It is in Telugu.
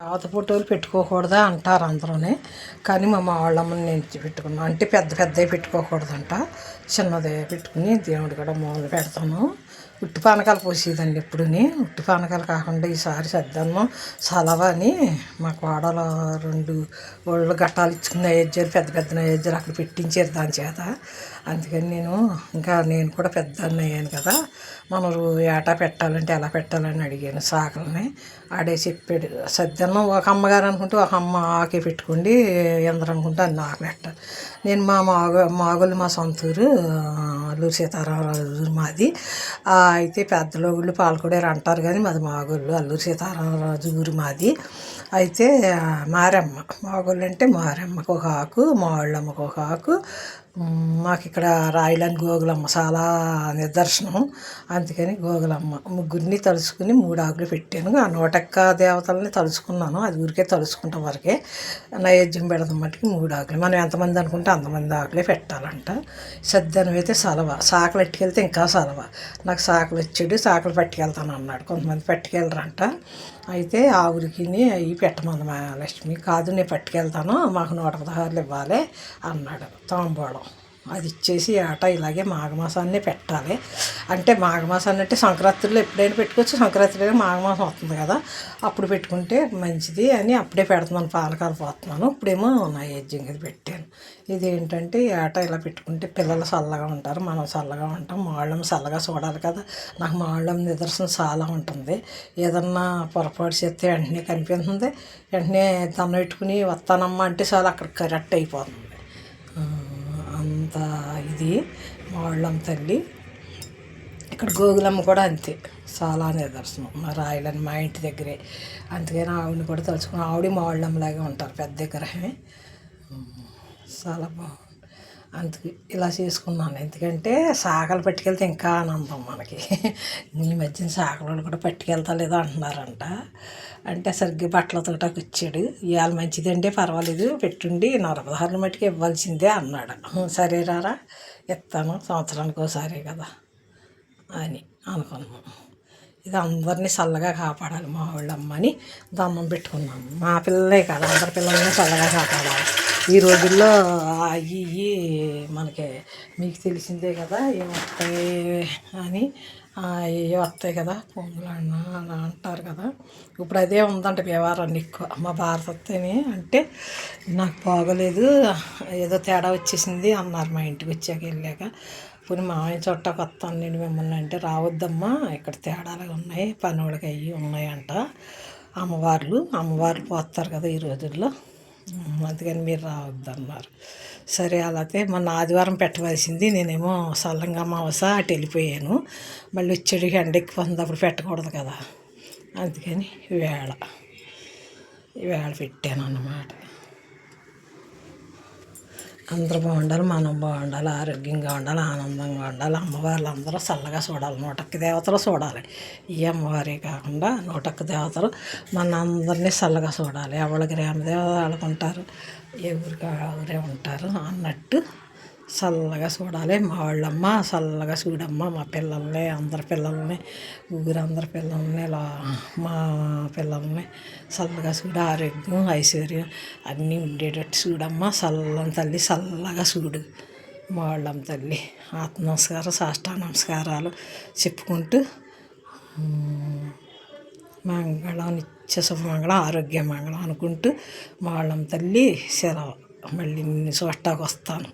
పాత ఫోటోలు పెట్టుకోకూడదా అంటారు అందరూనే. కానీ మా వాళ్ళమ్మని నేను పెట్టుకున్నాను. అంటే పెద్ద పెద్దవి పెట్టుకోకూడదంట, చిన్నదే పెట్టుకుని దేవుడు కూడా మూలన పెడతాను. ఉట్టి పానకాలు పోసేదండి ఎప్పుడుని. ఉట్టి పానకాలు కాకుండా ఈసారి సద్దన్నం సలవ అని మా కోడలు 2 ఒళ్ళు గట్టాలు ఇచ్చుకుని నైవేద్యాలు పెద్ద పెద్ద నైవేద్యాలు అక్కడ పెట్టించారు దాని చేత. అందుకని నేను కూడా పెద్ద అయ్యాను కదా, మనం ఏటా పెట్టాలంటే ఎలా పెట్టాలని అడిగాను సాకల్ని. ఆడే చెప్పాడు, సద్దన్నం ఒక అమ్మగారు అనుకుంటే ఒక అమ్మ ఆకే పెట్టుకోండి, ఎందరు అనుకుంటే అది నాకు పెట్టాలి. నేను మాగోళ్ళు మా సొంతూరు అల్లూరు సీతారామరాజు మాది. అయితే పెద్దలో ఊళ్ళు పాలకొడేరు అంటారు కానీ మాది మాగోళ్ళు, అల్లూరు సీతారామరాజు ఊరు మాది. అయితే మారమ్మ, మాగోళ్ళు అంటే మారమ్మకు ఒక ఆకు, మా వాళ్ళమ్మకు ఒక ఆకు, మాకు ఇక్కడ రాయలని గోగులమ్మ చాలా నిదర్శనం. అందుకని గోగులమ్మ ముగ్గురిని తలుచుకుని 3 ఆకులు పెట్టాను. ఆ 101 దేవతలని తలుచుకున్నాను, అది ఊరికే తలుచుకుంటాం వరకే. నైవేద్యం పెడదాం మట్టుకి 3 ఆకులు, మనం ఎంతమంది అనుకుంటే అంతమంది ఆకులే పెట్టాలంట. సద్దనం అయితే సలవ, సాకలు పట్టుకెళ్తే ఇంకా సలవ. నాకు సాకలు వచ్చాడు, సాకలు పట్టుకెళ్తాను అన్నాడు. కొంతమంది పట్టుకెళ్ళరంట. అయితే ఆ ఊరికి అవి పెట్టమంది మా లక్ష్మి. కాదు నేను పట్టుకెళ్తాను, మాకు 116 ఇవ్వాలి అన్నాడు తాంబూలం. అది ఇచ్చేసి ఆట ఇలాగే మాఘమాసాన్ని పెట్టాలి. అంటే మాఘమాసాన్ని అంటే సంక్రాంతిలో ఎప్పుడైనా పెట్టుకోవచ్చు, సంక్రాంతిలో మాఘమాసం వస్తుంది కదా, అప్పుడు పెట్టుకుంటే మంచిది అని అప్పుడే పెడుతున్నాను, పానకాలు పోతున్నాను. ఇప్పుడేమో నైవేద్యం కదా పెట్టాను. ఇదేంటంటే ఈ ఆట ఇలా పెట్టుకుంటే పిల్లలు చల్లగా ఉంటారు, మనం చల్లగా ఉంటాం, మాళ్ళం చల్లగా చూడాలి కదా. నాకు మాళ్ళం నిదర్శనం చాలా ఉంటుంది. ఏదన్నా పొరపాటు చేస్తే వెంటనే కనిపిస్తుంది, వెంటనే దండం పెట్టుకుని వస్తానమ్మా అంటే చాలా అక్కడ కరెక్ట్ అయిపోతుంది. అంత ఇది మాళ్ళమ్మ తల్లి. ఇక్కడ గోగులమ్మ కూడా అంతే, చాలా నిదర్శనం. మా రాయలని మా ఇంటి దగ్గరే. అందుకని ఆవిడని కూడా తలుచుకుని, ఆవిడ మాళ్ళమ్మలాగే ఉంటారు, పెద్ద విగ్రహమే, చాలా బాగుంది. అందుకే ఇలా చేసుకున్నాను. ఎందుకంటే సాకలు పట్టుకెళ్తే ఇంకా ఆనందం మనకి. ఈ మధ్యన సాకలు కూడా పట్టుకెళ్తా లేదో అంటున్నారంట. అంటే సరిగ్గా బట్టలతో వచ్చాడు. ఇవాళ మంచిదంటే పర్వాలేదు పెట్టుండి 116 మట్టుకు ఇవ్వాల్సిందే అన్నాడు. సరే రారా ఇస్తాను, సంవత్సరానికి ఒకసారి కదా అని అనుకున్నాను. ఇది అందరినీ చల్లగా కాపాడాలి మా వాళ్ళమ్మని దండం పెట్టుకున్నాము. మా పిల్లలే కదా, అందరి పిల్లల్ని చల్లగా కాపాడాలి. ఈ రోజుల్లో అవి మనకి మీకు తెలిసిందే కదా, ఏమొస్తాయి అని, ఏ వస్తాయి కదా పొంగులు అలా అంటారు కదా. ఇప్పుడు అదే ఉందంట వ్యవహారాన్ని ఎక్కువ మా భారతని. అంటే నాకు బాగోలేదు, ఏదో తేడా వచ్చేసింది అన్నారు మా ఇంటికి వచ్చాక వెళ్ళాక. పోనీ మామయ్య చుట్టాకు వస్తాను నేను మిమ్మల్ని అంటే, రావద్దమ్మా ఇక్కడ తేడాలు ఉన్నాయి, పనులకి అవి ఉన్నాయంట. అమ్మవార్లు పోస్తారు కదా ఈ రోజుల్లో, అందుకని మీరు రావద్దన్నారు. సరే అలాగే మొన్న ఆదివారం పెట్టవలసింది, నేనేమో సల్లంగా అమావాస అటు వెళ్ళిపోయాను. మళ్ళీ వచ్చేటికి ఎండ ఎక్కిపోతుంది, అప్పుడు పెట్టకూడదు కదా, అందుకని ఈవేళ పెట్టాను అన్నమాట. అందరూ బాగుండాలి, మనం బాగుండాలి, ఆరోగ్యంగా ఉండాలి, ఆనందంగా ఉండాలి. అమ్మవార్లు అందరూ చల్లగా చూడాలి, 101 దేవతలు చూడాలి. ఈ అమ్మవారే కాకుండా 101 దేవతలు మన అందరినీ చల్లగా చూడాలి. ఎవరి గ్రామ దేవతలు అనుకుంటారు, ఏ ఊరికి ఊరే ఉంటారు అన్నట్టు చల్లగా చూడాలి. మా వాళ్ళమ్మ చల్లగా చూడమ్మ, మా పిల్లల్ని అందరి పిల్లల్ని, ఊరందరి పిల్లల్ని, మా పిల్లల్ని చల్లగా చూడు, ఆరోగ్యం ఐశ్వర్యం అన్నీ ఉండేటట్టు చూడమ్మ. చల్లని తల్లి చల్లగా చూడు మా వాళ్ళమ్మ తల్లి. ఆత్మ నమస్కారం, సాష్టాంగ నమస్కారాలు చెప్పుకుంటూ మంగళం, నిత్య శుభమంగళం, ఆరోగ్య మంగళం అనుకుంటూ మా వాళ్ళమ్మ తల్లి సెలవు. మళ్ళీ చూడటానికి వస్తాను.